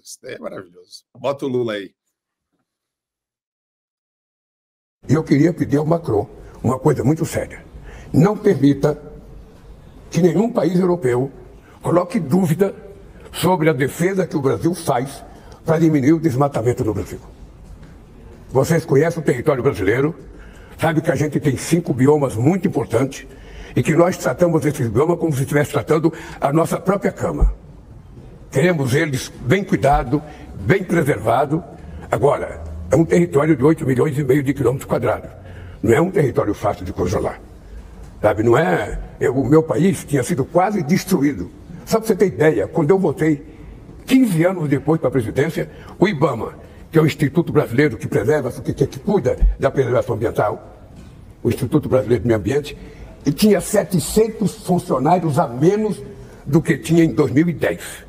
Isso daí é maravilhoso. Bota o Lula aí. Eu queria pedir ao Macron uma coisa muito séria. Não permita que nenhum país europeu coloque dúvida sobre a defesa que o Brasil faz para diminuir o desmatamento no Brasil. Vocês conhecem o território brasileiro, sabem que a gente tem 5 biomas muito importantes e que nós tratamos esses biomas como se estivesse tratando a nossa própria cama. Queremos eles bem cuidados, bem preservados. Agora, é um território de 8,5 milhões de quilômetros quadrados. Não é um território fácil de controlar. Sabe, não é... O meu país tinha sido quase destruído. Só para você ter ideia, quando eu votei, 15 anos depois para a presidência, o IBAMA, que é o Instituto Brasileiro que preserva, que cuida da preservação ambiental, o Instituto Brasileiro do Meio Ambiente, e tinha 700 funcionários a menos do que tinha em 2010.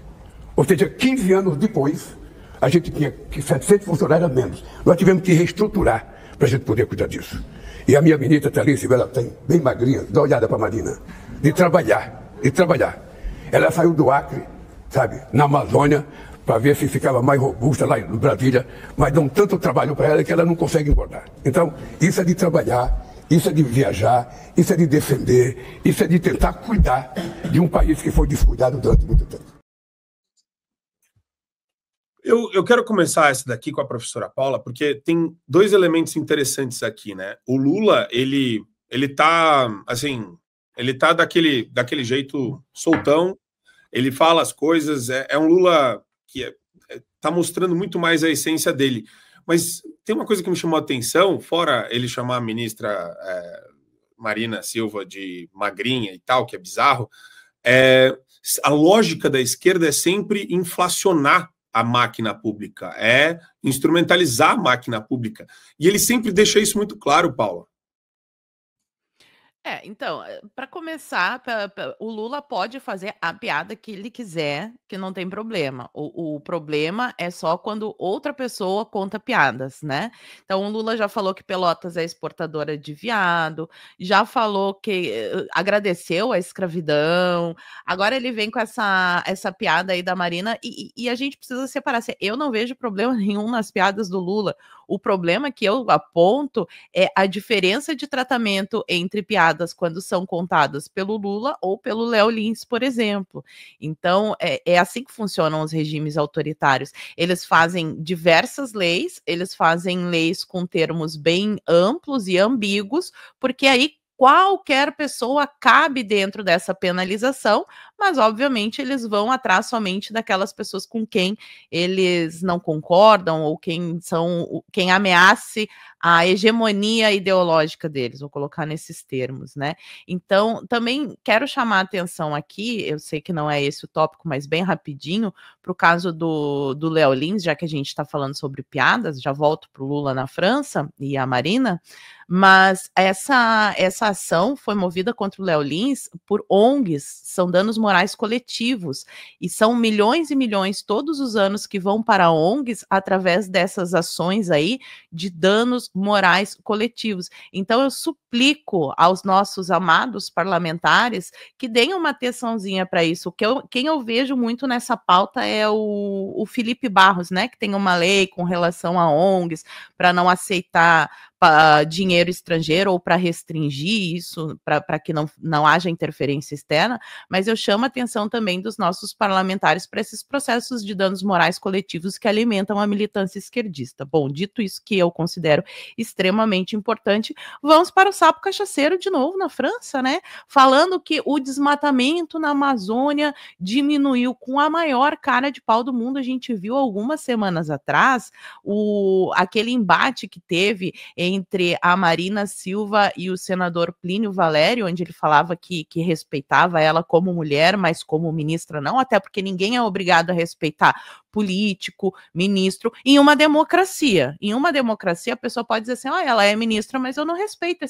Ou seja, 15 anos depois, a gente tinha 700 funcionários a menos. Nós tivemos que reestruturar para a gente poder cuidar disso. E a minha ministra Thalícia, ela tem bem magrinha, dá uma olhada para a Marina, de trabalhar. Ela saiu do Acre, sabe, na Amazônia, para ver se ficava mais robusta lá em Brasília, mas dão tanto trabalho para ela que ela não consegue engordar. Então, isso é de trabalhar, isso é de viajar, isso é de defender, isso é de tentar cuidar de um país que foi descuidado durante muito tempo. Eu quero começar essa daqui com a professora Paula, porque tem 2 elementos interessantes aqui, né? O Lula, ele tá, assim, ele tá daquele jeito soltão, ele fala as coisas, é um Lula que tá mostrando muito mais a essência dele. Mas tem uma coisa que me chamou a atenção, fora ele chamar a ministra Marina Silva de magrinha e tal, que é bizarro, a lógica da esquerda é sempre inflacionar a máquina pública, é instrumentalizar a máquina pública. E ele sempre deixa isso muito claro, Paula. Então, para começar, o Lula pode fazer a piada que ele quiser, que não tem problema. O problema é só quando outra pessoa conta piadas, né? Então, o Lula já falou que Pelotas é exportadora de viado, já falou que agradeceu a escravidão, agora ele vem com essa piada aí da Marina, e a gente precisa separar. Eu não vejo problema nenhum nas piadas do Lula. O problema que eu aponto é a diferença de tratamento entre piadas quando são contadas pelo Lula ou pelo Léo Lins, por exemplo. Então, é assim que funcionam os regimes autoritários. Eles fazem diversas leis, eles fazem leis com termos bem amplos e ambíguos, porque aí qualquer pessoa cabe dentro dessa penalização, mas obviamente eles vão atrás somente daquelas pessoas com quem eles não concordam ou quem ameace a hegemonia ideológica deles, vou colocar nesses termos, né? Então, também quero chamar a atenção aqui, eu sei que não é esse o tópico, mas bem rapidinho, para o caso do Léo Lins, já que a gente está falando sobre piadas, já volto para o Lula na França e a Marina, mas essa ação foi movida contra o Léo Lins por ONGs, são danos morais coletivos, e são milhões e milhões todos os anos que vão para ONGs através dessas ações aí de danos morais coletivos. Então eu suplico aos nossos amados parlamentares que deem uma atençãozinha para isso. Quem eu vejo muito nessa pauta é o Felipe Barros, né, que tem uma lei com relação a ONGs para não aceitar dinheiro estrangeiro ou para restringir isso, para que não haja interferência externa, mas eu chamo a atenção também dos nossos parlamentares para esses processos de danos morais coletivos que alimentam a militância esquerdista. Bom, dito isso que eu considero extremamente importante, vamos para o sapo cachaceiro de novo na França, né? Falando que o desmatamento na Amazônia diminuiu com a maior cara de pau do mundo. A gente viu algumas semanas atrás aquele embate que teve entre a Marina Silva e o senador Plínio Valério, onde ele falava que respeitava ela como mulher, mas como ministra não, até porque ninguém é obrigado a respeitar político, ministro, em uma democracia. Em uma democracia, a pessoa pode dizer assim, ela é ministra, mas eu não respeito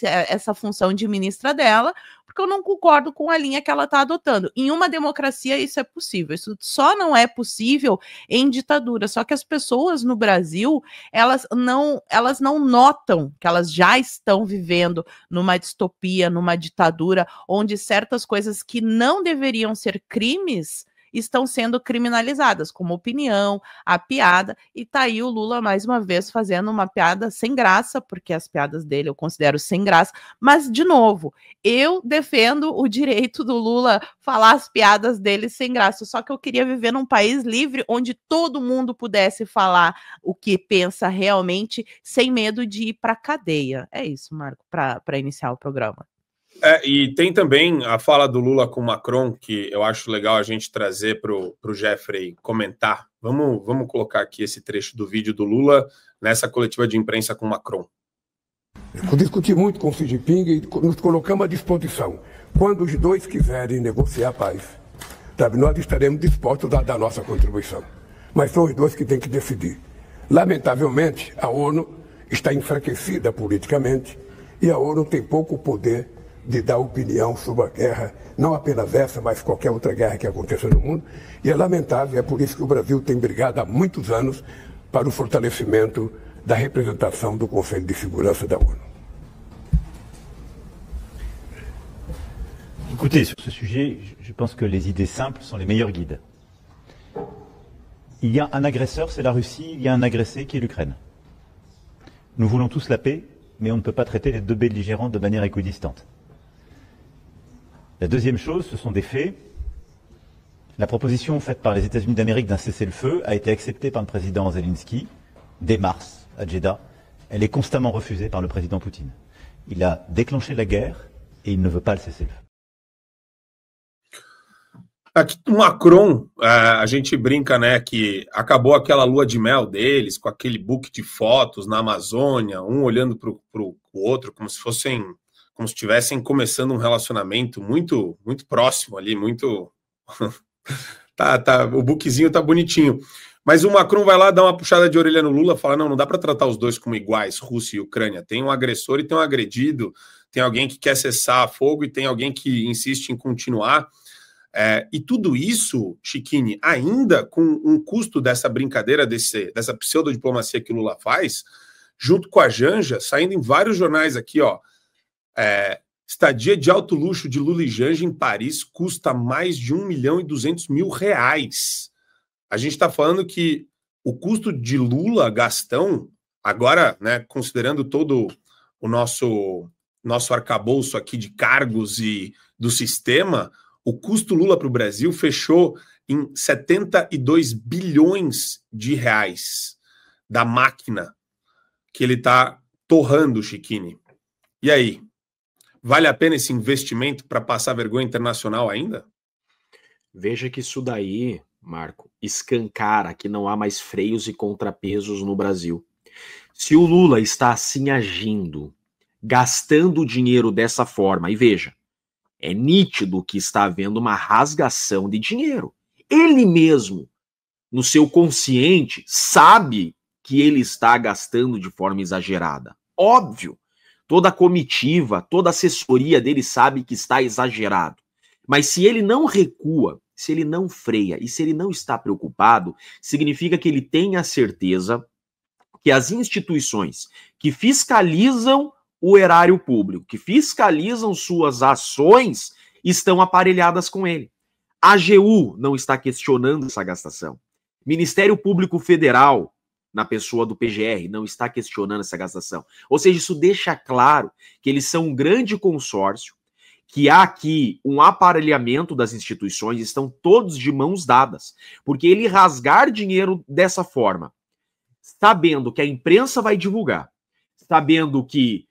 essa função de ministra dela, porque eu não concordo com a linha que ela está adotando. Em uma democracia, isso é possível. Isso só não é possível em ditadura. Só que as pessoas no Brasil, elas não notam que elas já estão vivendo numa distopia, numa ditadura, onde certas coisas que não deveriam ser crimes estão sendo criminalizadas, como opinião, a piada, e tá aí o Lula mais uma vez fazendo uma piada sem graça, porque as piadas dele eu considero sem graça, mas de novo, eu defendo o direito do Lula falar as piadas dele sem graça, só que eu queria viver num país livre onde todo mundo pudesse falar o que pensa realmente sem medo de ir para cadeia. É isso, Marco, para iniciar o programa. E tem também a fala do Lula com o Macron, que eu acho legal a gente trazer para o Jeffrey comentar. Vamos colocar aqui esse trecho do vídeo do Lula nessa coletiva de imprensa com o Macron. Eu discuti muito com o Xi Jinping e nos colocamos à disposição. Quando os dois quiserem negociar a paz, sabe, nós estaremos dispostos a dar nossa contribuição. Mas são os dois que têm que decidir. Lamentavelmente, a ONU está enfraquecida politicamente e a ONU tem pouco poder de dar opinião sobre a guerra, não apenas essa, mas qualquer outra guerra que aconteça no mundo. E é lamentável, é por isso que o Brasil tem brigado há muitos anos para o fortalecimento da representação do Conselho de Segurança da ONU. Écoutez, sur ce sujet, je pense que les idées simples sont les meilleurs guides. Il y a un agresseur, c'est la Russie, il y a un agressé qui est l'Ukraine. Nous voulons tous la paix, mais on ne peut pas traiter les deux belligérants de manière équidistante. La deuxième chose, ce sont des faits. La proposition faite par les États-Unis d'Amérique d'un cessez-le-feu a été acceptée par le président Zelensky dès mars à Jeddah. Elle est constamment refusée par le président Poutine. Il a déclenché la guerre et il ne veut pas le cessez-le-feu. Aqui o Macron, a gente brinca, né, que acabou aquela lua de mel deles, com aquele book de fotos na Amazônia, um olhando para o outro, como se estivessem começando um relacionamento muito próximo ali, muito... o bookzinho tá bonitinho. Mas o Macron vai lá dar uma puxada de orelha no Lula, fala, não dá para tratar os dois como iguais, Rússia e Ucrânia. Tem um agressor e tem um agredido, tem alguém que quer cessar fogo e tem alguém que insiste em continuar. E tudo isso, Chiquini, ainda com um custo dessa brincadeira, dessa pseudodiplomacia que o Lula faz, junto com a Janja, saindo em vários jornais aqui, ó, estadia de alto luxo de Lula e Janja em Paris custa mais de R$1.200.000. A gente está falando que o custo de Lula, Gastão, agora, né, considerando todo o nosso arcabouço aqui de cargos e do sistema, o custo Lula para o Brasil fechou em 72 bilhões de reais da máquina que ele está torrando, Chiquini. E aí, vale a pena esse investimento para passar vergonha internacional ainda? Veja que isso daí, Marco, escancara que não há mais freios e contrapesos no Brasil. Se o Lula está assim agindo, gastando o dinheiro dessa forma, e veja, é nítido que está havendo uma rasgação de dinheiro. Ele mesmo, no seu consciente, sabe que ele está gastando de forma exagerada. Óbvio, toda a comitiva, toda a assessoria dele sabe que está exagerado. Mas se ele não recua, se ele não freia e se ele não está preocupado, significa que ele tem a certeza que as instituições que fiscalizam o erário público, que fiscalizam suas ações, estão aparelhadas com ele. A AGU não está questionando essa gastação. Ministério Público Federal, na pessoa do PGR, não está questionando essa gastação. Ou seja, isso deixa claro que eles são um grande consórcio, que há aqui um aparelhamento das instituições, estão todos de mãos dadas. Porque ele rasgar dinheiro dessa forma, sabendo que a imprensa vai divulgar, sabendo que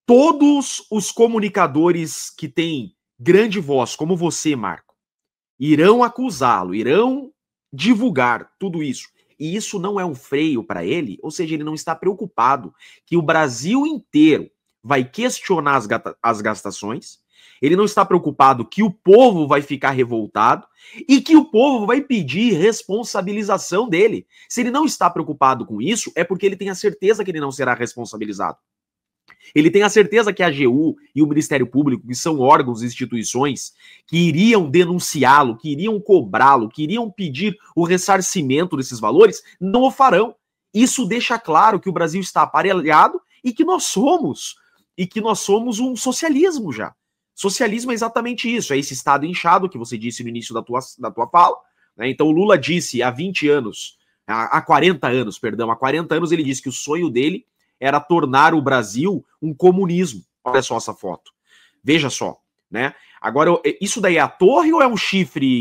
todos os comunicadores que têm grande voz, como você, Marco, irão acusá-lo, irão divulgar tudo isso. E isso não é um freio para ele, ou seja, ele não está preocupado que o Brasil inteiro vai questionar as gastações, ele não está preocupado que o povo vai ficar revoltado e que o povo vai pedir responsabilização dele. Se ele não está preocupado com isso, é porque ele tem a certeza que ele não será responsabilizado. Ele tem a certeza que a AGU e o Ministério Público, que são órgãos e instituições que iriam denunciá-lo, que iriam cobrá-lo, que iriam pedir o ressarcimento desses valores, não o farão. Isso deixa claro que o Brasil está aparelhado e que nós somos um socialismo já. Socialismo é exatamente isso, é esse estado inchado que você disse no início da tua fala, né? Então o Lula disse há 20 anos, há 40 anos, perdão, há 40 anos ele disse que o sonho dele era tornar o Brasil um comunismo. Olha só essa foto. Veja só, né? Agora, isso daí é a torre ou é um chifre